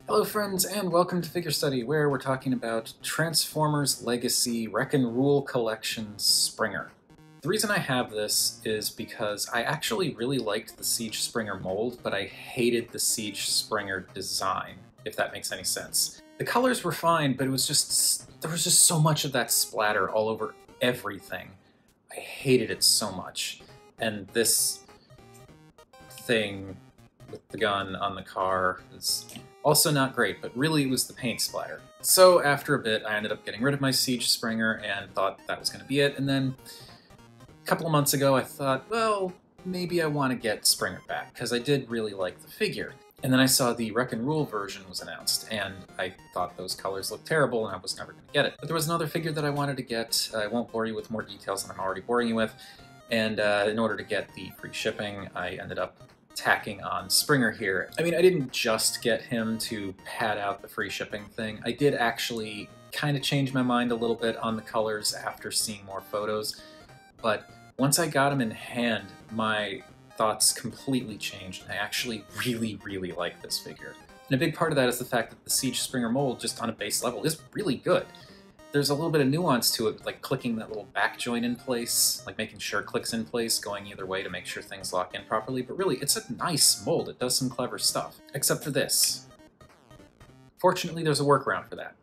Hello friends and welcome to Figure Study, where we're talking about Transformers Legacy Wreck and Rule Collection Springer. The reason I have this is because I actually really liked the Siege Springer mold, but I hated the Siege Springer design, if that makes any sense. The colors were fine, but there was just so much of that splatter all over everything. I hated it so much. And this thing with the gun on the car is also not great, but really it was the paint splatter. So after a bit, I ended up getting rid of my Siege Springer and thought that was going to be it. And then a couple of months ago, I thought, well, maybe I want to get Springer back, because I did really like the figure. And then I saw the Wreck and Rule version was announced, and I thought those colors looked terrible, and I was never going to get it. But there was another figure that I wanted to get. I won't bore you with more details than I'm already boring you with. And in order to get the free shipping, I ended up tacking on Springer here. I mean, I didn't just get him to pad out the free shipping thing. I did actually kind of change my mind a little bit on the colors after seeing more photos, but once I got him in hand, my thoughts completely changed, and I actually really like this figure. And a big part of that is the fact that the Siege Springer mold, just on a base level, is really good. There's a little bit of nuance to it, like clicking that little back joint in place, like making sure it clicks in place, going either way to make sure things lock in properly, but really, it's a nice mold. It does some clever stuff. Except for this. Fortunately, there's a workaround for that.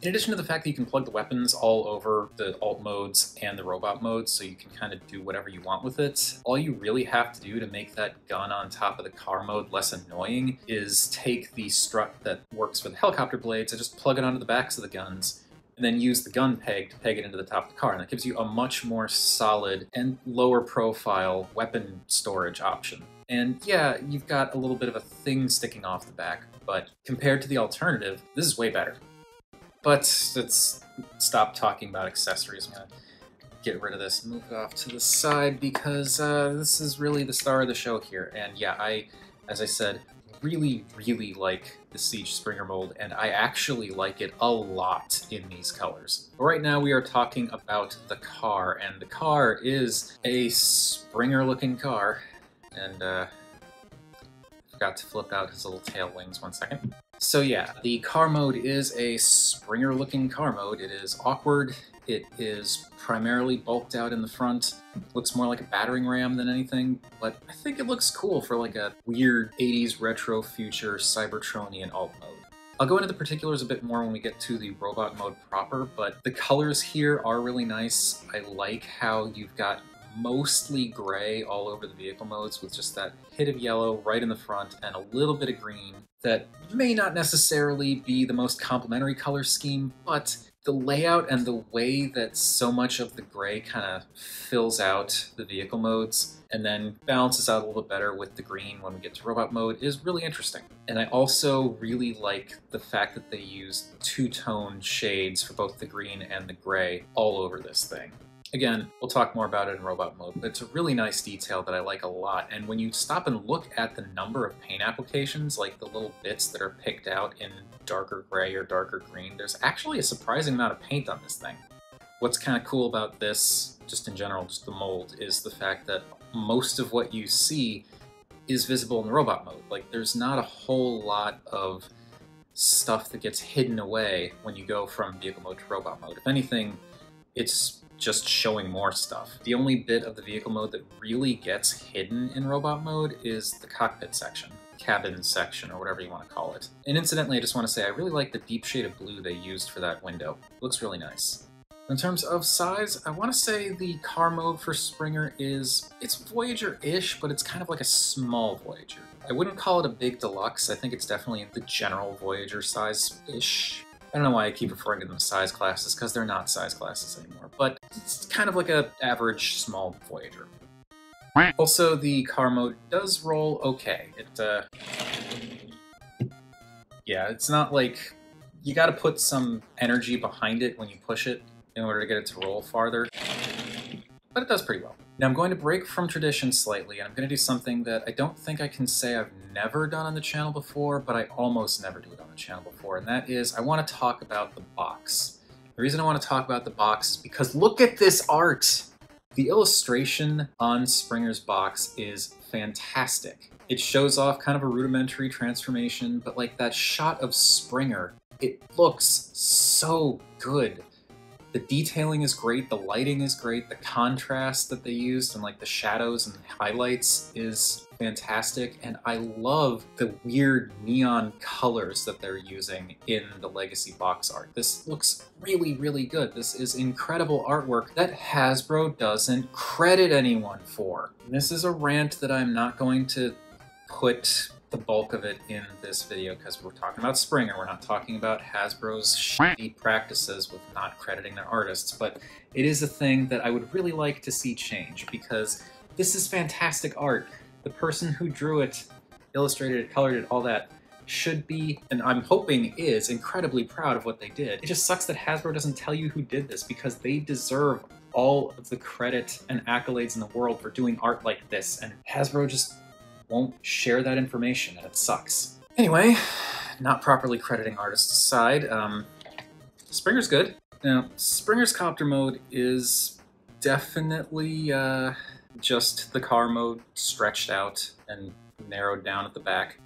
In addition to the fact that you can plug the weapons all over the alt modes and the robot modes, so you can kind of do whatever you want with it, all you really have to do to make that gun on top of the car mode less annoying is take the strut that works for the helicopter blades and just plug it onto the backs of the guns, and then use the gun peg to peg it into the top of the car, and that gives you a much more solid and lower profile weapon storage option. And yeah, you've got a little bit of a thing sticking off the back, but compared to the alternative, this is way better. But let's stop talking about accessories. I'm gonna get rid of this and move it off to the side because this is really the star of the show here. And yeah, as I said, really like the Siege Springer mold, and I actually like it a lot in these colors. But right now we are talking about the car, and the car is a Springer-looking car. And forgot to flip out his little tail wings 1 second. So yeah, the car mode is a Springer-looking car mode. It is awkward. It is primarily bulked out in the front. Looks more like a battering ram than anything, but I think it looks cool for like a weird 80s retro future Cybertronian alt mode. I'll go into the particulars a bit more when we get to the robot mode proper, but the colors here are really nice. I like how you've got mostly gray all over the vehicle modes with just that hit of yellow right in the front and a little bit of green that may not necessarily be the most complementary color scheme, but the layout and the way that so much of the gray kind of fills out the vehicle modes and then balances out a little bit better with the green when we get to robot mode is really interesting. And I also really like the fact that they use two-tone shades for both the green and the gray all over this thing. Again, we'll talk more about it in robot mode, but it's a really nice detail that I like a lot, and when you stop and look at the number of paint applications, like the little bits that are picked out in darker gray or darker green, there's actually a surprising amount of paint on this thing. What's kind of cool about this, just in general, just the mold, is the fact that most of what you see is visible in the robot mode. Like, there's not a whole lot of stuff that gets hidden away when you go from vehicle mode to robot mode. If anything, it's just showing more stuff. The only bit of the vehicle mode that really gets hidden in robot mode is the cockpit section, cabin section, or whatever you want to call it. And incidentally, I just want to say I really like the deep shade of blue they used for that window. It looks really nice. In terms of size, I want to say the car mode for Springer it's Voyager-ish, but it's kind of like a small Voyager. I wouldn't call it a big deluxe. I think it's definitely the general Voyager size-ish. I don't know why I keep referring to them as size classes, because they're not size classes anymore, but it's kind of like an average small Voyager. Also, the car mode does roll okay. Yeah, it's not like you gotta put some energy behind it when you push it in order to get it to roll farther, but it does pretty well. Now I'm going to break from tradition slightly, and I'm going to do something that I don't think I can say I've never done on the channel before, but I almost never do it on the channel before, and that is I want to talk about the box. The reason I want to talk about the box is because look at this art! The illustration on Springer's box is fantastic. It shows off kind of a rudimentary transformation, but like that shot of Springer, it looks so good. The detailing is great, the lighting is great, the contrast that they used and like the shadows and highlights is fantastic, and I love the weird neon colors that they're using in the Legacy box art. This looks really, really good. This is incredible artwork that Hasbro doesn't credit anyone for. And this is a rant that I'm not going to put the bulk of it in this video because we're talking about Springer. We're not talking about Hasbro's shitty practices with not crediting their artists, but it is a thing that I would really like to see change because this is fantastic art. The person who drew it, illustrated it, colored it, all that, should be, and I'm hoping is, incredibly proud of what they did. It just sucks that Hasbro doesn't tell you who did this because they deserve all of the credit and accolades in the world for doing art like this, and Hasbro just won't share that information, and it sucks. Anyway, not properly crediting artists aside, Springer's good. Now, Springer's copter mode is definitely just the car mode stretched out and narrowed down at the back.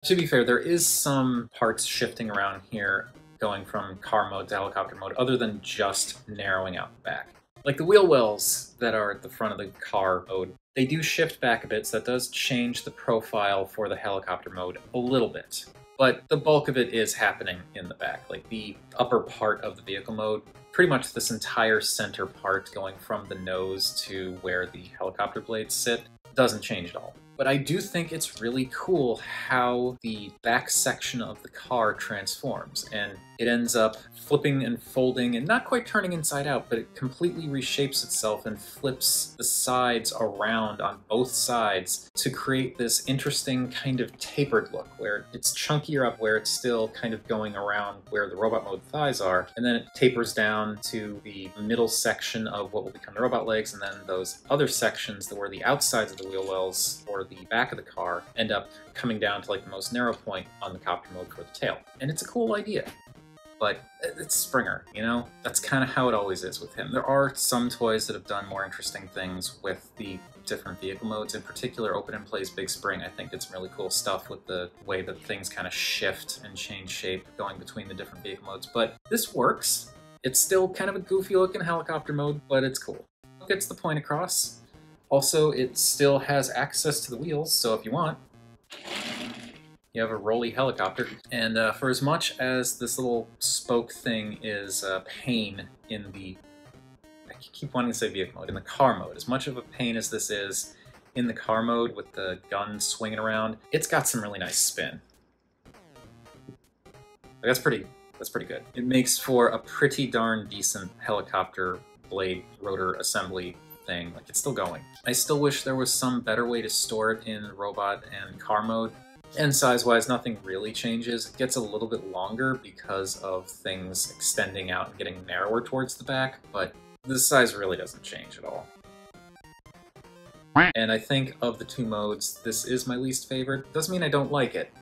To be fair, there is some parts shifting around here going from car mode to helicopter mode other than just narrowing out the back. Like the wheel wells that are at the front of the car mode, they do shift back a bit, so that does change the profile for the helicopter mode a little bit. But the bulk of it is happening in the back. Like the upper part of the vehicle mode, pretty much this entire center part going from the nose to where the helicopter blades sit, doesn't change at all. But I do think it's really cool how the back section of the car transforms, and it ends up flipping and folding and not quite turning inside out, but it completely reshapes itself and flips the sides around on both sides to create this interesting kind of tapered look where it's chunkier up where it's still kind of going around where the robot mode thighs are, and then it tapers down to the middle section of what will become the robot legs, and then those other sections that were the outsides of the wheel wells or the back of the car end up coming down to like the most narrow point on the copter mode for the tail. And it's a cool idea. But it's Springer, you know? That's kind of how it always is with him. There are some toys that have done more interesting things with the different vehicle modes. In particular, Open and Play's Big Spring, I think did some really cool stuff with the way that things kind of shift and change shape going between the different vehicle modes. But this works. It's still kind of a goofy looking helicopter mode, but it's cool. It gets the point across. Also, it still has access to the wheels, so if you want, you have a rolly helicopter. And for as much as this little spoke thing is a pain in the, I keep wanting to say vehicle mode, in the car mode, as much of a pain as this is in the car mode with the gun swinging around, it's got some really nice spin. That's pretty good. It makes for a pretty darn decent helicopter blade rotor assembly thing. Like, it's still going. I still wish there was some better way to store it in robot and car mode. And size-wise, nothing really changes. It gets a little bit longer because of things extending out and getting narrower towards the back, but the size really doesn't change at all. And I think of the two modes, this is my least favorite. Doesn't mean I don't like it.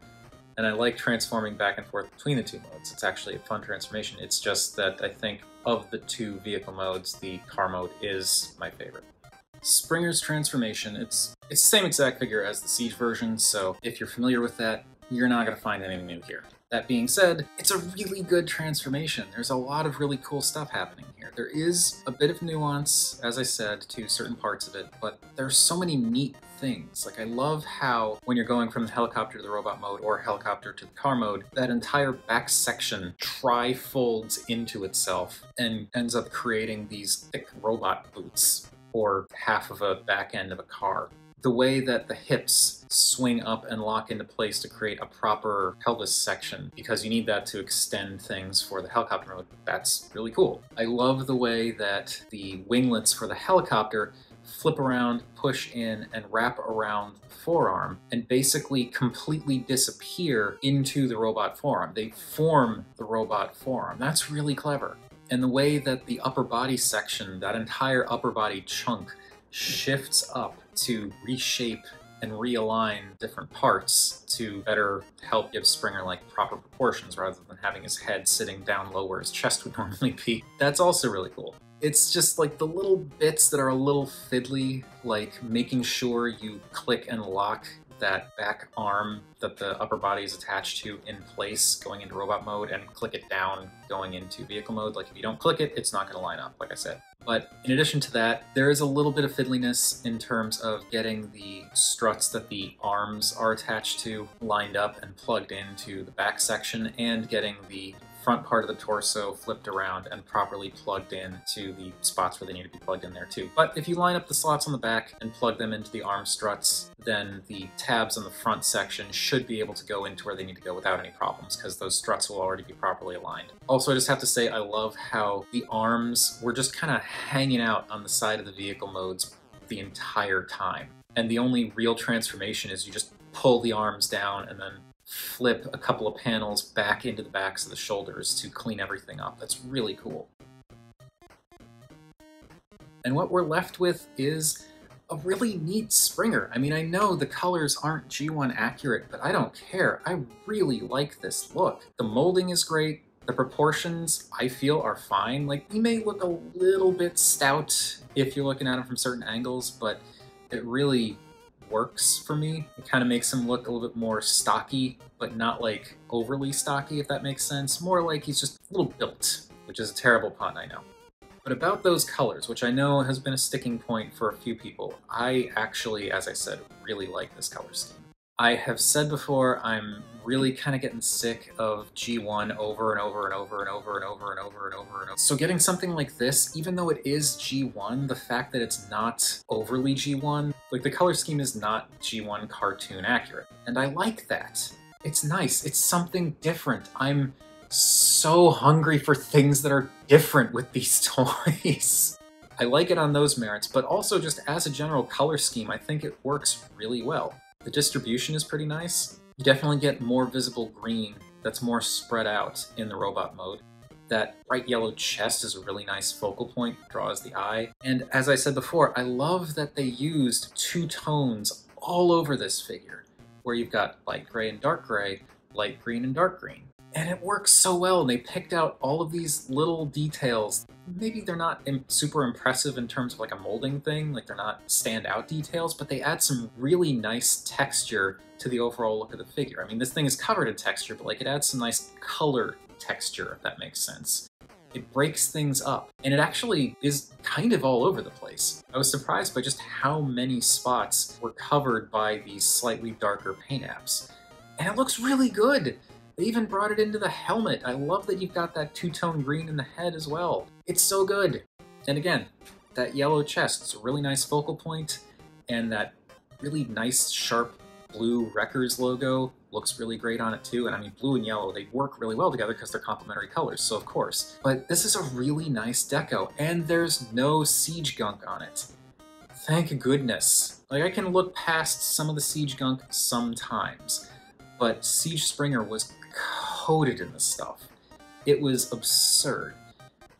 And I like transforming back and forth between the two modes. It's actually a fun transformation. It's just that I think of the two vehicle modes, the car mode is my favorite. Springer's transformation, it's the same exact figure as the Siege version, so if you're familiar with that, you're not going to find anything new here. That being said, it's a really good transformation. There's a lot of really cool stuff happening here. There is a bit of nuance, as I said, to certain parts of it, but there's so many neat things. Like, I love how when you're going from the helicopter to the robot mode or helicopter to the car mode, that entire back section tri-folds into itself and ends up creating these thick robot boots or half of a back end of a car. The way that the hips swing up and lock into place to create a proper pelvis section, because you need that to extend things for the helicopter mode, that's really cool. I love the way that the winglets for the helicopter flip around, push in, and wrap around the forearm, and basically completely disappear into the robot forearm. They form the robot forearm. That's really clever. And the way that the upper body section, that entire upper body chunk, shifts up to reshape and realign different parts to better help give Springer like proper proportions rather than having his head sitting down low where his chest would normally be. That's also really cool. It's just like the little bits that are a little fiddly, like making sure you click and lock that back arm that the upper body is attached to in place going into robot mode and click it down going into vehicle mode. Like if you don't click it, it's not going to line up, like I said. But in addition to that, there is a little bit of fiddliness in terms of getting the struts that the arms are attached to lined up and plugged into the back section, and getting the front part of the torso flipped around and properly plugged in to the spots where they need to be plugged in there too. But if you line up the slots on the back and plug them into the arm struts, then the tabs on the front section should be able to go into where they need to go without any problems, because those struts will already be properly aligned. Also, I just have to say I love how the arms were just kind of hanging out on the side of the vehicle modes the entire time. And the only real transformation is you just pull the arms down and then flip a couple of panels back into the backs of the shoulders to clean everything up. That's really cool. And what we're left with is a really neat Springer. I mean, I know the colors aren't G1 accurate, but I don't care. I really like this look. The molding is great. The proportions, I feel, are fine. Like, they may look a little bit stout if you're looking at them from certain angles, but it really works for me. It kind of makes him look a little bit more stocky, but not like overly stocky, if that makes sense. More like he's just a little built, which is a terrible pun, I know. But about those colors, which I know has been a sticking point for a few people, I actually, as I said, really like this color scheme. I have said before, I'm really kind of getting sick of G1 over and over and over and over and over and over and over and over. So getting something like this, even though it is G1, the fact that it's not overly G1, like the color scheme is not G1 cartoon accurate. And I like that. It's nice. It's something different. I'm so hungry for things that are different with these toys. I like it on those merits, but also just as a general color scheme, I think it works really well. The distribution is pretty nice. You definitely get more visible green that's more spread out in the robot mode. That bright yellow chest is a really nice focal point, draws the eye. And as I said before, I love that they used two tones all over this figure, where you've got light gray and dark gray, light green and dark green. And it works so well, and they picked out all of these little details. Maybe they're not super impressive in terms of like a molding thing, like they're not standout details, but they add some really nice texture to the overall look of the figure. I mean, this thing is covered in texture, but like it adds some nice color texture, if that makes sense. It breaks things up, and it actually is kind of all over the place. I was surprised by just how many spots were covered by these slightly darker paint apps. And it looks really good! They even brought it into the helmet. I love that you've got that two-tone green in the head as well. It's so good. And again, that yellow chest is a really nice focal point, and that really nice sharp blue Wreckers logo looks really great on it too. And I mean, blue and yellow, they work really well together because they're complementary colors, so of course. But this is a really nice deco, and there's no Siege gunk on it. Thank goodness. Like, I can look past some of the Siege gunk sometimes, but Siege Springer was coated in this stuff. It was absurd.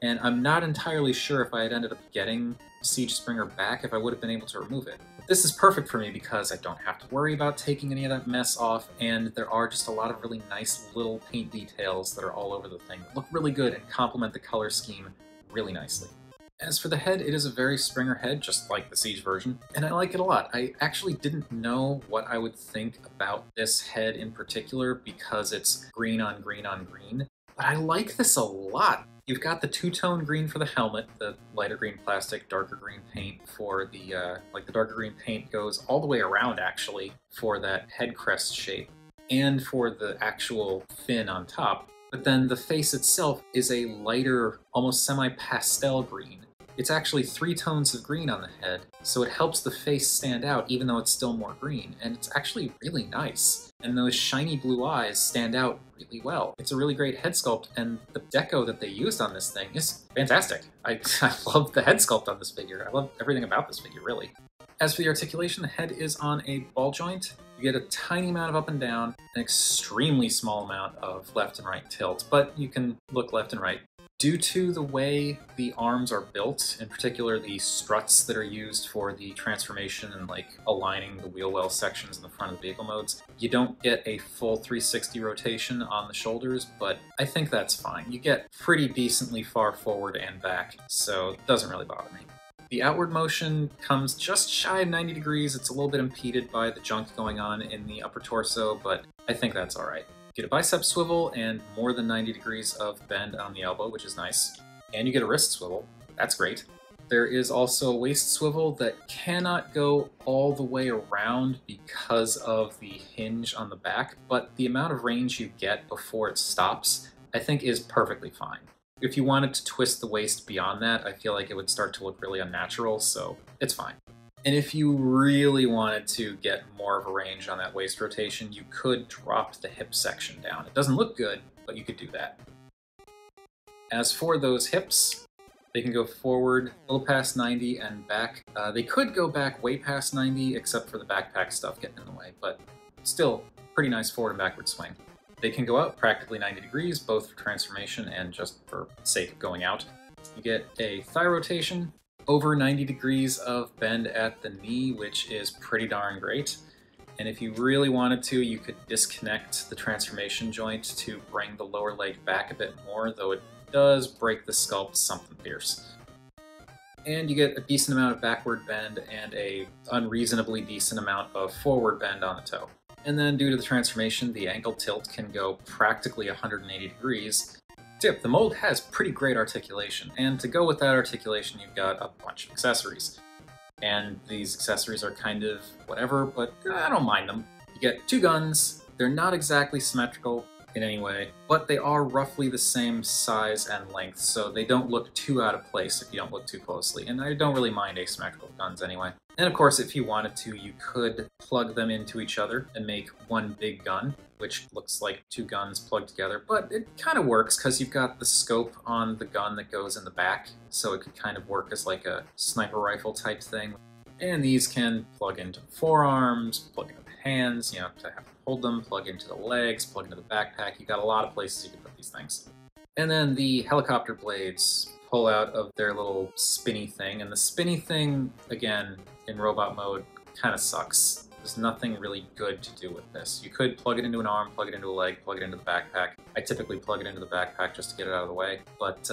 And I'm not entirely sure if I had ended up getting Siege Springer back if I would have been able to remove it. But this is perfect for me because I don't have to worry about taking any of that mess off, and there are just a lot of really nice little paint details that are all over the thing that look really good and complement the color scheme really nicely. As for the head, it is a very Springer head, just like the Siege version, and I like it a lot. I actually didn't know what I would think about this head in particular because it's green on green on green, but I like this a lot. You've got the two-tone green for the helmet, the lighter green plastic, darker green paint for the, the darker green paint goes all the way around actually for that head crest shape, and for the actual fin on top. But then the face itself is a lighter, almost semi-pastel green. It's actually 3 tones of green on the head, so it helps the face stand out even though it's still more green, and it's actually really nice. And those shiny blue eyes stand out really well. It's a really great head sculpt, and the deco that they used on this thing is fantastic. I love the head sculpt on this figure. I love everything about this figure, really. As for the articulation, the head is on a ball joint. You get a tiny amount of up and down, an extremely small amount of left and right tilt, but you can look left and right. Due to the way the arms are built, in particular the struts that are used for the transformation and like aligning the wheel well sections in the front of the vehicle modes, you don't get a full 360 rotation on the shoulders, but I think that's fine. You get pretty decently far forward and back, so it doesn't really bother me. The outward motion comes just shy of 90 degrees. It's a little bit impeded by the junk going on in the upper torso, but I think that's all right. Get a bicep swivel and more than 90 degrees of bend on the elbow, which is nice. And you get a wrist swivel. That's great. There is also a waist swivel that cannot go all the way around because of the hinge on the back, but the amount of range you get before it stops, I think, is perfectly fine. If you wanted to twist the waist beyond that, I feel like it would start to look really unnatural, so it's fine. And if you really wanted to get more of a range on that waist rotation, you could drop the hip section down. It doesn't look good, but you could do that. As for those hips, they can go forward a little past 90 and back. They could go back way past 90, except for the backpack stuff getting in the way, but still pretty nice forward and backward swing. They can go out practically 90 degrees, both for transformation and just for sake of going out. You get a thigh rotation, over 90 degrees of bend at the knee, which is pretty darn great. And if you really wanted to, you could disconnect the transformation joint to bring the lower leg back a bit more, though it does break the sculpt something fierce. And you get a decent amount of backward bend and a unreasonably decent amount of forward bend on the toe. And then due to the transformation, the ankle tilt can go practically 180 degrees. Tip, the mold has pretty great articulation, and to go with that articulation, you've got a bunch of accessories. And these accessories are kind of whatever, but I don't mind them. You get two guns. They're not exactly symmetrical in any way, but they are roughly the same size and length, so they don't look too out of place if you don't look too closely, and I don't really mind asymmetrical guns anyway. And of course, if you wanted to, you could plug them into each other and make one big gun, which looks like two guns plugged together, but it kind of works because you've got the scope on the gun that goes in the back, so it could kind of work as like a sniper rifle type thing. And these can plug into the forearms, plug into the hands, you know, to have to hold them, plug into the legs, plug into the backpack. You've got a lot of places you can put these things. And then the helicopter blades pull out of their little spinny thing, and the spinny thing, again, in robot mode, kind of sucks. There's nothing really good to do with this. You could plug it into an arm, plug it into a leg, plug it into the backpack. I typically plug it into the backpack just to get it out of the way, but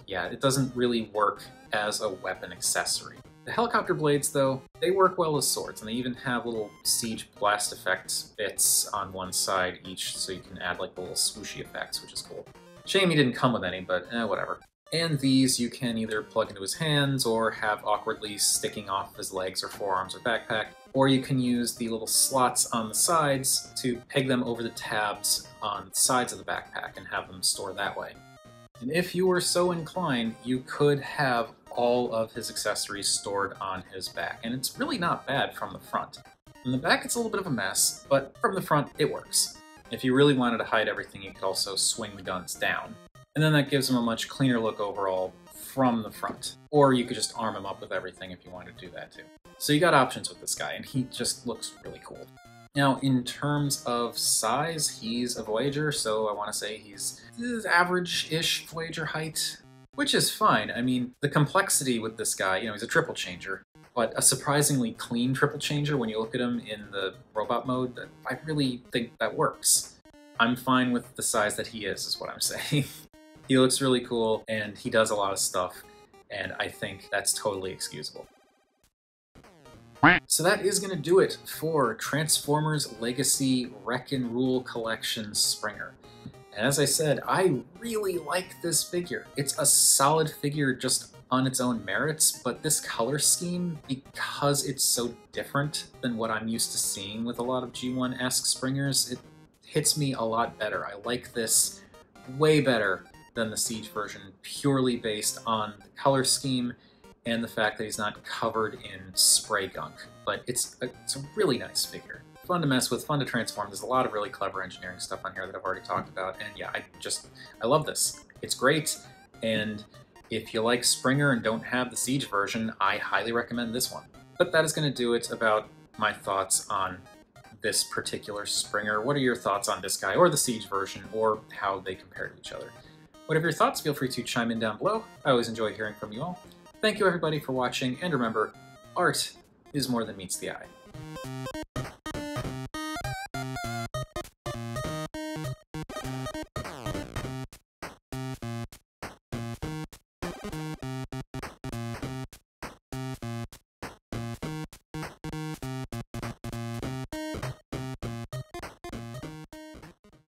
yeah, it doesn't really work as a weapon accessory. The helicopter blades, though, they work well as swords, and they even have little siege blast effect bits on one side each, so you can add like the little swooshy effects, which is cool. Shame he didn't come with any, but whatever. And these you can either plug into his hands or have awkwardly sticking off his legs or forearms or backpack, or you can use the little slots on the sides to peg them over the tabs on the sides of the backpack and have them store that way. And if you were so inclined, you could have all of his accessories stored on his back, and it's really not bad from the front. From the back it's a little bit of a mess, but from the front it works. If you really wanted to hide everything, you could also swing the guns down. And then that gives him a much cleaner look overall from the front. Or you could just arm him up with everything if you wanted to do that too. So you got options with this guy, and he just looks really cool. Now, in terms of size, he's a Voyager, so I want to say he's average-ish Voyager height, which is fine. I mean, the complexity with this guy, you know, he's a triple changer, but a surprisingly clean triple changer when you look at him in the robot mode. I really think that works. I'm fine with the size that he is what I'm saying. He looks really cool, and he does a lot of stuff, and I think that's totally excusable. So that is going to do it for Transformers Legacy Wreck and Rule Collection Springer. And as I said, I really like this figure. It's a solid figure just on its own merits, but this color scheme, because it's so different than what I'm used to seeing with a lot of G1-esque Springers, it hits me a lot better. I like this way better than the Siege version, purely based on the color scheme and the fact that he's not covered in spray gunk. But it's a really nice figure. Fun to mess with, fun to transform. There's a lot of really clever engineering stuff on here that I've already talked about, and yeah, I love this. It's great, and if you like Springer and don't have the Siege version, I highly recommend this one. But that is going to do it about my thoughts on this particular Springer. What are your thoughts on this guy, or the Siege version, or how they compare to each other? Whatever your thoughts, feel free to chime in down below. I always enjoy hearing from you all. Thank you everybody for watching, and remember, art is more than meets the eye.